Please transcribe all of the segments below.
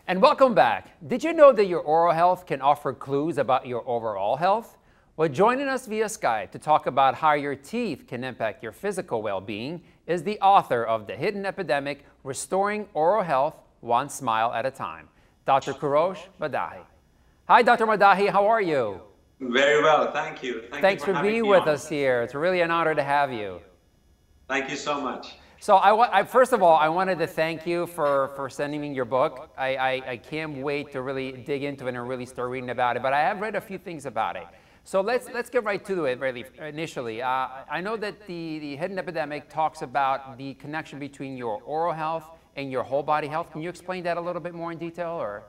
And welcome back. Did you know that your oral health can offer clues about your overall health? Well, joining us via Skype to talk about how your teeth can impact your physical well-being is the author of The Hidden Epidemic, Restoring Oral Health One Smile at a Time, Dr. Kourosh Maddahi. Hi, Dr. Maddahi, how are you? Very well, thank you. Thanks for being with us here. It's really an honor to have you. Thank you so much. So first of all, I wanted to thank you for sending me your book. I can't wait to really dig into it and really start reading about it, but I have read a few things about it. So let's get right to it really initially. I know that the Hidden Epidemic talks about the connection between your oral health and your whole body health. Can you explain that a little bit more in detail, or?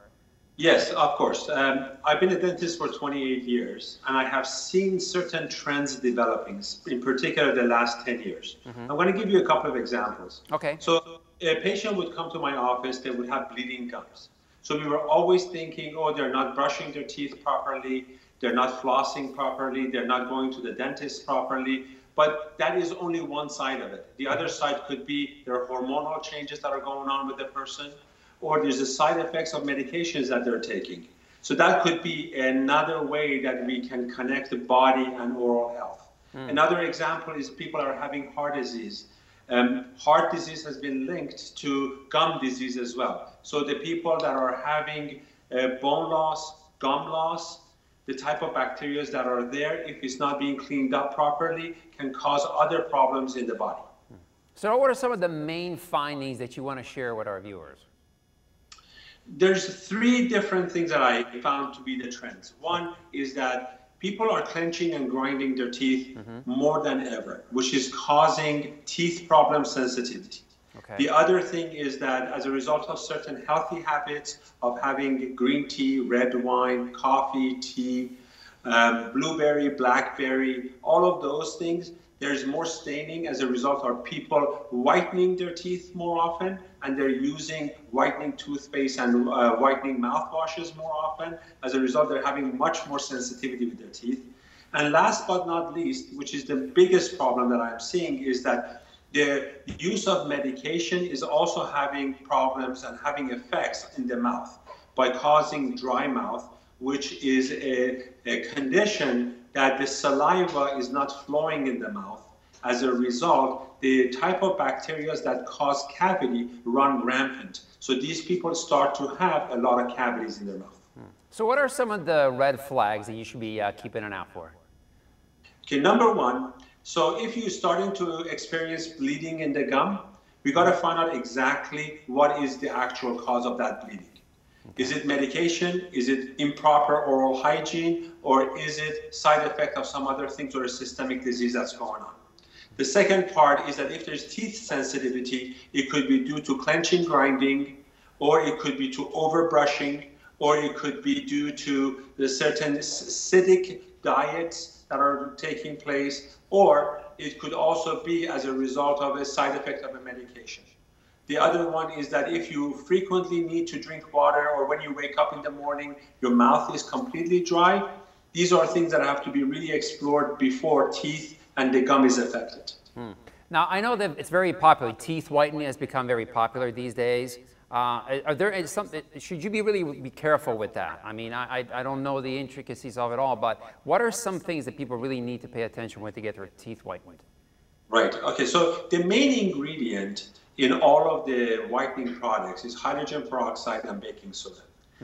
Yes, of course. I've been a dentist for 28 years, and I have seen certain trends developing, in particular the last 10 years. I'm going to give you a couple of examples. Okay. So a patient would come to my office, they would have bleeding gums. So we were always thinking, oh, they're not brushing their teeth properly, they're not flossing properly, they're not going to the dentist properly. But that is only one side of it. The other side could be there are hormonal changes that are going on with the person, or there's the side effects of medications that they're taking. So that could be another way that we can connect the body and oral health. Another example is people are having heart disease. Heart disease has been linked to gum disease as well. So the people that are having bone loss, gum loss, the type of bacteria that are there, if it's not being cleaned up properly, can cause other problems in the body. So what are some of the main findings that you want to share with our viewers? There's three different things that I found to be the trends. One is that people are clenching and grinding their teeth more than ever, which is causing teeth problem sensitivity. Okay. The other thing is that as a result of certain healthy habits of having green tea, red wine, coffee, tea, blueberry, blackberry, all of those things, there's more staining. As a result of people whitening their teeth more often, and they're using whitening toothpaste and whitening mouthwashes more often. As a result, they're having much more sensitivity with their teeth. And last but not least, which is the biggest problem that I'm seeing, is that the use of medication is also having problems and having effects in the mouth by causing dry mouth, which is a condition that the saliva is not flowing in the mouth. As a result, the type of bacteria that cause cavity run rampant. So these people start to have a lot of cavities in their mouth. So what are some of the red flags that you should be keeping an eye out for? Okay, number one, so if you're starting to experience bleeding in the gum, we got to find out exactly what is the actual cause of that bleeding. Is it medication? Is it improper oral hygiene? Or is it side effect of some other things or a systemic disease that's going on? The second part is that if there's teeth sensitivity, it could be due to clenching, grinding, or it could be to overbrushing, or it could be due to the certain acidic diets that are taking place, or it could also be as a result of a side effect of a medication. The other one is that if you frequently need to drink water, or when you wake up in the morning, your mouth is completely dry, these are things that have to be really explored before teeth and the gum is affected. Now, I know that it's very popular. Teeth whitening has become very popular these days. Are there something, should you really be careful with that? I mean, I don't know the intricacies of it all, but what are some things that people really need to pay attention with to get their teeth whitened? Right, okay, so the main ingredient in all of the whitening products is hydrogen peroxide and baking soda.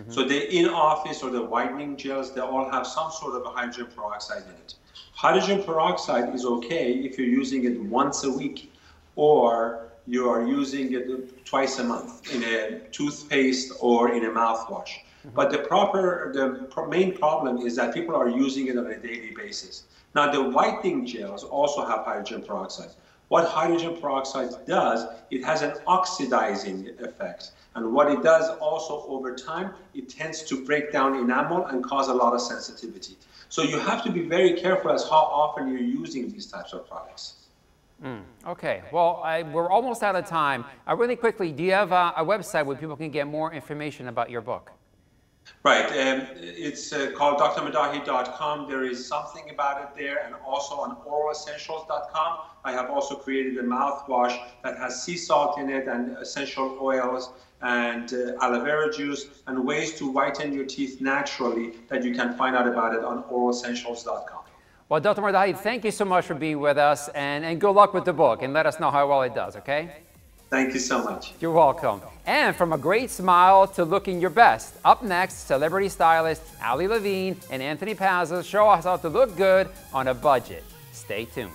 So the in-office or the whitening gels, they all have some sort of a hydrogen peroxide in it. Hydrogen peroxide is okay if you're using it once a week, or you are using it twice a month in a toothpaste or in a mouthwash. But the main problem is that people are using it on a daily basis. Now, the whitening gels also have hydrogen peroxide. What hydrogen peroxide does, it has an oxidizing effect. And what it does also over time, it tends to break down enamel and cause a lot of sensitivity. So you have to be very careful as how often you're using these types of products. Okay, well, we're almost out of time. Really quickly, do you have a website where people can get more information about your book? Right. It's called drmaddahi.com. There is something about it there, and also on oralessentials.com. I have also created a mouthwash that has sea salt in it and essential oils and aloe vera juice and ways to whiten your teeth naturally that you can find out about it on oralessentials.com. Well, Dr. Maddahi, thank you so much for being with us, and good luck with the book, and let us know how well it does, okay? Thank you so much. You're welcome. And from a great smile to looking your best, up next, celebrity stylists Ali Levine and Anthony Pazos show us how to look good on a budget. Stay tuned.